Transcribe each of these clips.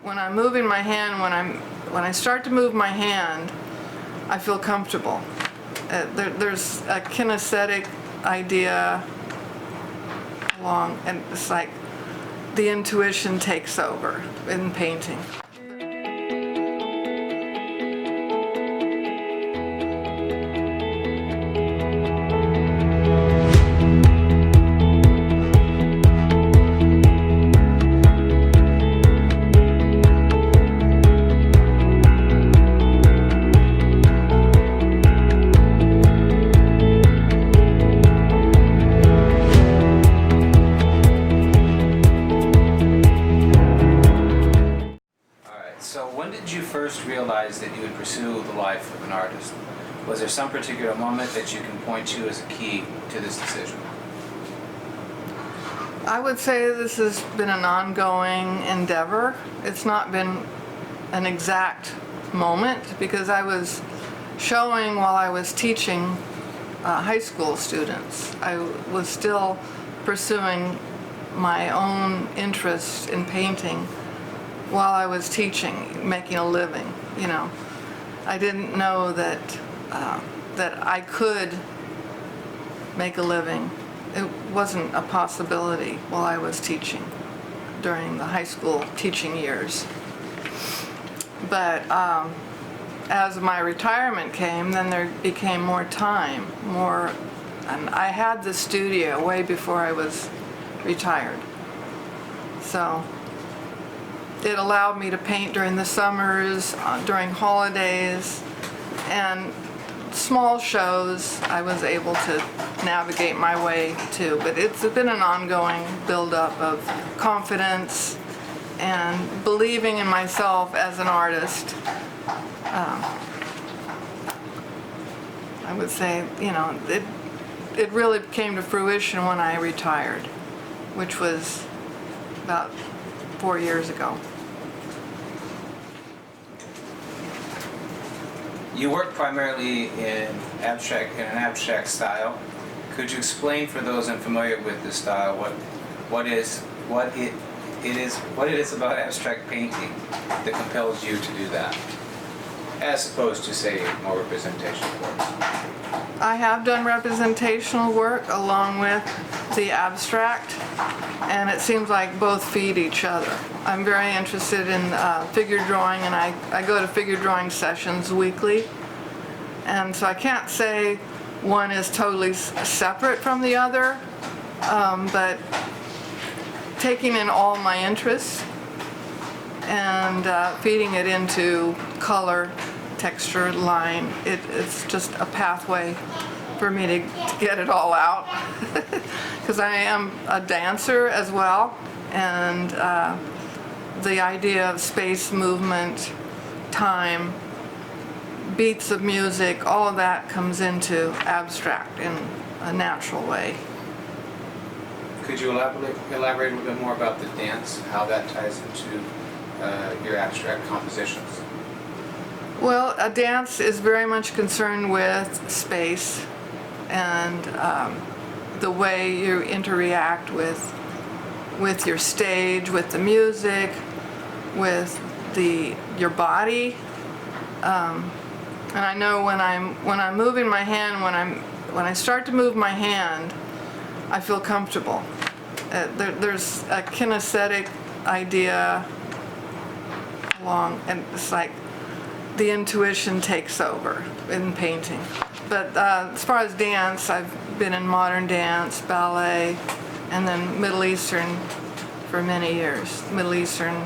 When I'm moving my hand, when I start to move my hand, I feel comfortable. There's a kinesthetic idea along, and it's like the intuition takes over in painting. So when did you first realize that you would pursue the life of an artist? Was there some particular moment that you can point to as a key to this decision? I would say this has been an ongoing endeavor. It's not been an exact moment because I was showing while I was teaching high school students. I was still pursuing my own interest in painting while I was teaching, making a living, you know. I didn't know that that I could make a living. It wasn't a possibility while I was teaching during the high school teaching years. But as my retirement came, then there became more time, and I had the studio way before I was retired. So it allowed me to paint during the summers, during holidays, and small shows I was able to navigate my way to. But it's been an ongoing buildup of confidence and believing in myself as an artist. I would say, you know, it really came to fruition when I retired, which was about 4 years ago. You work primarily in an abstract style. Could you explain for those unfamiliar with this style what it is about abstract painting that compels you to do that, as opposed to, say, more representational work? I have done representational work along with the abstract, and it seems like both feed each other. I'm very interested in figure drawing, and I go to figure drawing sessions weekly, and so I can't say one is totally separate from the other, but taking in all my interests and feeding it into color, texture, line, it's just a pathway for me to get it all out. Because I am a dancer as well, and the idea of space, movement, time, beats of music, all of that comes into abstract in a natural way. Could you elaborate a little bit more about the dance, how that ties into your abstract compositions? Well, a dance is very much concerned with space and the way you interact with your stage, with the music, with your body. And I know when I'm moving my hand, when I start to move my hand, I feel comfortable. There's a kinesthetic idea along, and it's like the intuition takes over in painting. But as far as dance, I've been in modern dance, ballet, and then Middle Eastern for many years. Middle Eastern,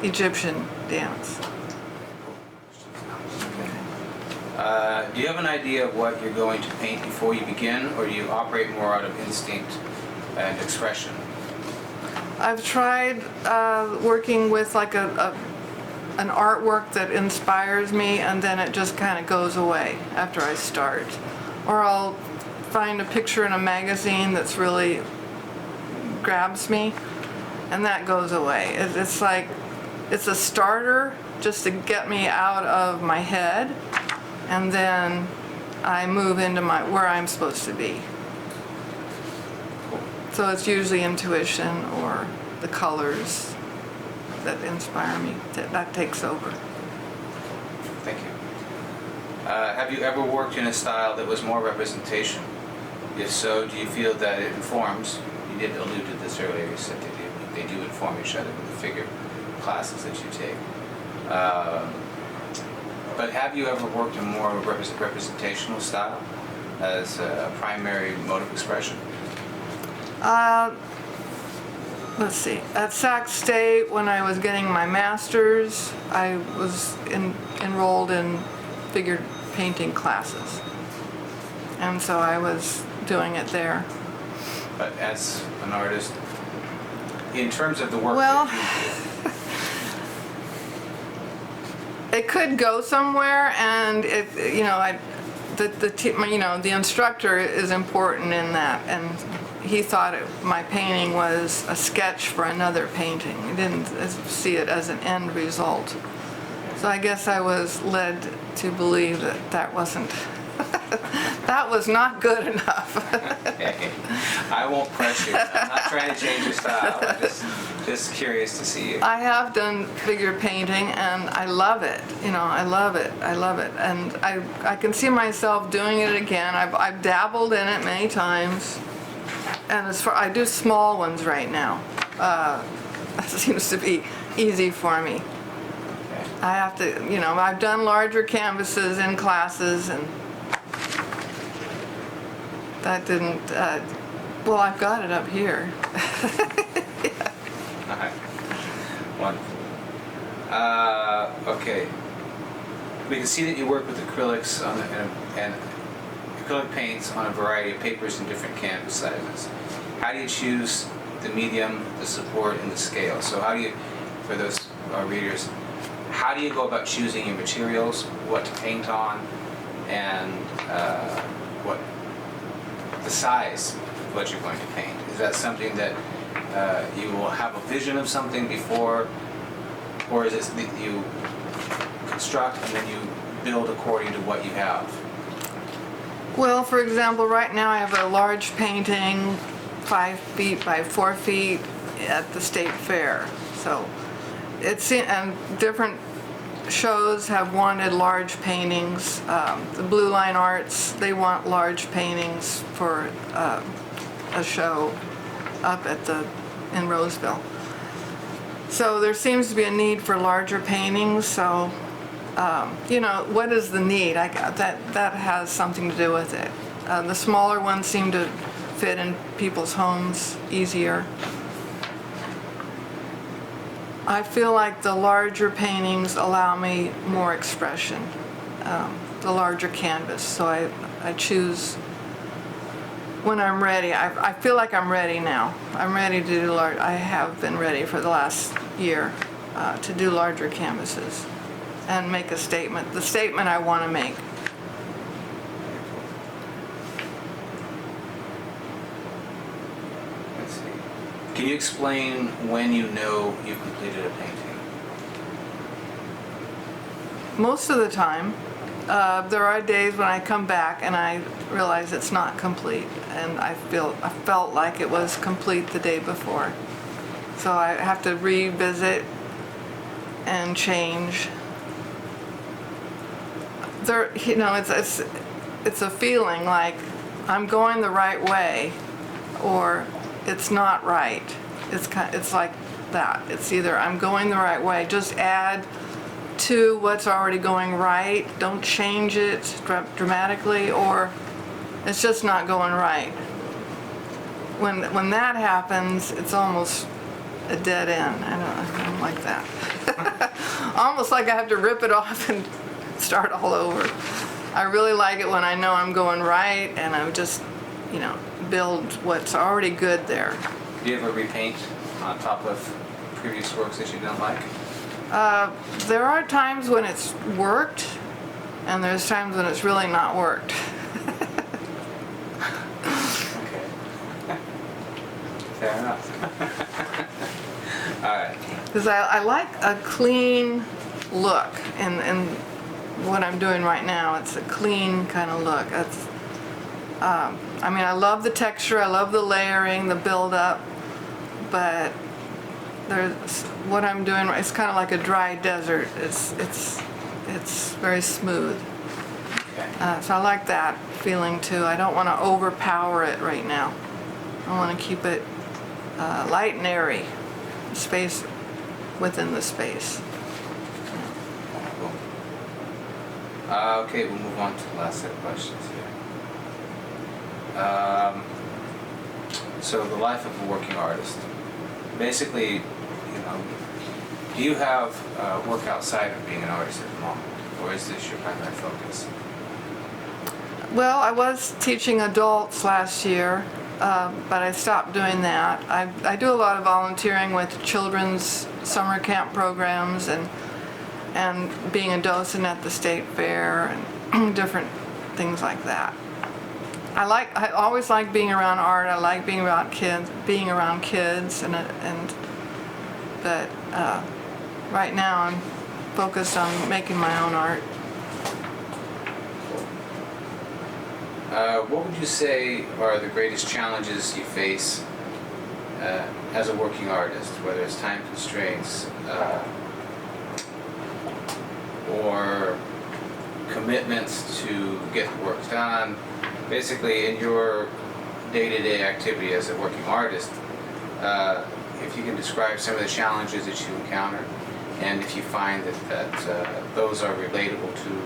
Egyptian dance. Do you have an idea of what you're going to paint before you begin, or do you operate more out of instinct and expression? I've tried working with like an artwork that inspires me, and then it just kind of goes away after I start. Or I'll find a picture in a magazine that's really grabs me, and that goes away. It's like, it's a starter just to get me out of my head, and then I move into where I'm supposed to be. So it's usually intuition or the colors. that inspire me. That takes over. Thank you. Have you ever worked in a style that was more representation? If so, do you feel that it informs? You did allude to this earlier. You said they do inform each other with the figure classes that you take. But have you ever worked in more representational style as a primary mode of expression? Let's see. At Sac State, when I was getting my master's, I was enrolled in figure painting classes, and so I was doing it there. But as an artist, in terms of the work Well, that you it could go somewhere, and the instructor is important in that, and he thought my painting was a sketch for another painting. He didn't see it as an end result. So I guess I was led to believe that wasn't, that was not good enough. Okay. I won't press you. I'm not trying to change your style. I'm just curious to see you. I have done figure painting, and I love it. I love it. I love it. And I can see myself doing it again. I've dabbled in it many times. And I do small ones right now. That seems to be easy for me. Okay. I have to, I've done larger canvases in classes, and that didn't, well, I've got it up here. All right. Wonderful. Okay. We can see that you work with acrylics and acrylic paints on a variety of papers in different canvas sizes. How do you choose the medium, the support, and the scale? So how do you, for those readers, how do you go about choosing your materials, what to paint on, and what the size of what you're going to paint? Is that something that you will have a vision of something before, or is it that you construct and then you build according to what you have? Well, for example, right now I have a large painting, 5 feet by 4 feet, at the state fair. So and different shows have wanted large paintings. The Blue Line Arts, they want large paintings for a show up in Roseville. So there seems to be a need for larger paintings. So what is the need? That has something to do with it. The smaller ones seem to fit in people's homes easier. I feel like the larger paintings allow me more expression, the larger canvas. So I choose when I'm ready. I feel like I'm ready now. I'm ready to do large. I have been ready for the last year to do larger canvases and make a statement, the statement I want to make. Let's see. Can you explain when you know you've completed a painting? Most of the time. There are days when I come back and I realize it's not complete, and I felt like it was complete the day before. So I have to revisit and change. It's a feeling like I'm going the right way, or it's not right. It's like that. It's either I'm going the right way, just add to what's already going right, don't change it dramatically, or it's just not going right. When that happens, it's almost a dead end. I don't like that. Almost like I have to rip it off and start all over. I really like it when I know I'm going right, and I just, build what's already good there. Do you ever repaint on top of previous works that you don't like? There are times when it's worked, and there's times when it's really not worked. Okay. Fair enough. All right. Because I like a clean look, and what I'm doing right now, it's a clean kind of look. I love the texture, I love the layering, the build-up, but there's what I'm doing. It's kind of like a dry desert. It's very smooth. Okay. So I like that feeling too. I don't want to overpower it right now. I want to keep it light and airy, space within the space. Cool. Okay, we'll move on to the last set of questions here. So the life of a working artist. Basically, you know, do you have work outside of being an artist at the moment, or is this your primary focus? Well, I was teaching adults last year, but I stopped doing that. I do a lot of volunteering with children's summer camp programs and being a docent at the state fair and different things like that. I always like being around art. I like being around kids, but right now I'm focused on making my own art. What would you say are the greatest challenges you face as a working artist, whether it's time constraints or commitments to get the work done? Basically, in your day-to-day activity as a working artist, if you can describe some of the challenges that you encounter, and if you find that those are relatable to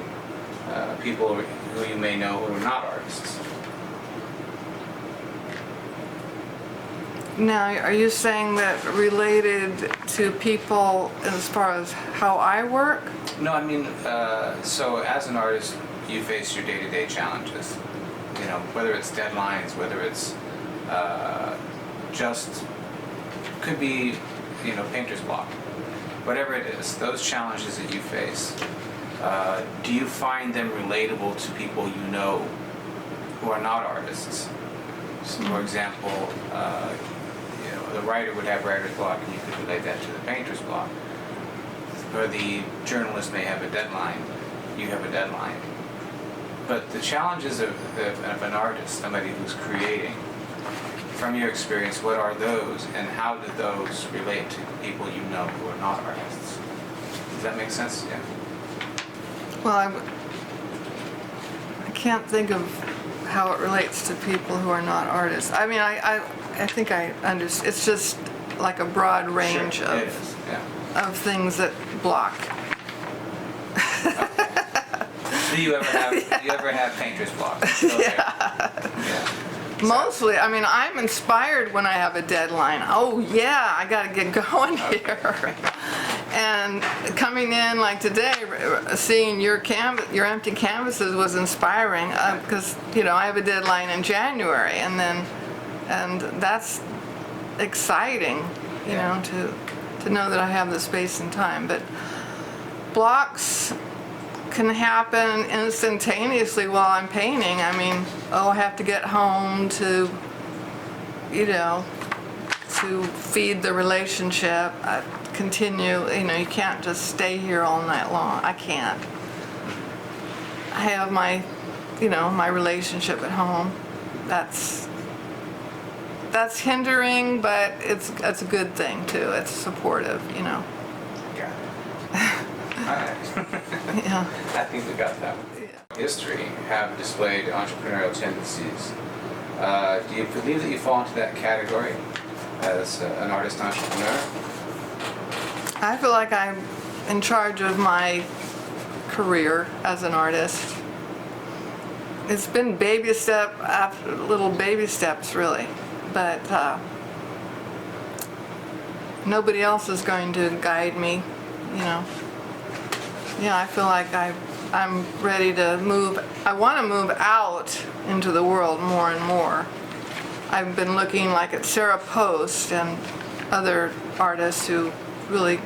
people who you may know who are not artists. Now, are you saying that related to people as far as how I work? No, I mean, so as an artist, you face your day-to-day challenges. You know, whether it's deadlines, whether it's just, could be, you know, painter's block. Whatever it is, those challenges that you face, do you find them relatable to people you know who are not artists? So, for example, you know, the writer would have writer's block, and you could relate that to the painter's block. Or the journalist may have a deadline, you have a deadline. But the challenges of an artist, somebody who's creating, from your experience, what are those, and how do those relate to people you know who are not artists? Does that make sense? Yeah. Well, I can't think of how it relates to people who are not artists. I mean, I think I understand. It's just like a broad range Sure, it is. Yeah. of things that block. Do you ever have painter's block? Okay. Yeah. Mostly, I mean, I'm inspired when I have a deadline. Oh yeah, I gotta get going here. And coming in like today, seeing your empty canvases was inspiring because you know I have a deadline in January, and that's exciting, you know, to know that I have the space and time. But blocks can happen instantaneously while I'm painting. I mean, I have to get home to, you know, to feed the relationship, continue, you know, you can't just stay here all night long. I can't. I have my, you know, my relationship at home. That's hindering, but it's a good thing too. It's supportive, you know. Yeah. All right. Yeah. I think we got that. Yeah. History have displayed entrepreneurial tendencies. Do you believe that you fall into that category as an artist entrepreneur? I feel like I'm in charge of my career as an artist. It's been baby step after little baby steps, really, but nobody else is going to guide me, you know. Yeah, I feel like I'm ready to move. I want to move out into the world more and more. I've been looking like at Sarah Post and other artists who really,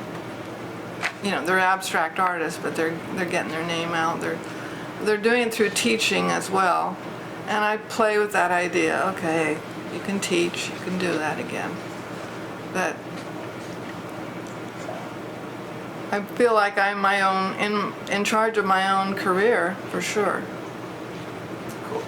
you know, they're abstract artists, but they're getting their name out. They're doing it through teaching as well. And I play with that idea. Okay, you can teach, you can do that again. But I feel like I'm my own in charge of my own career for sure. Cool.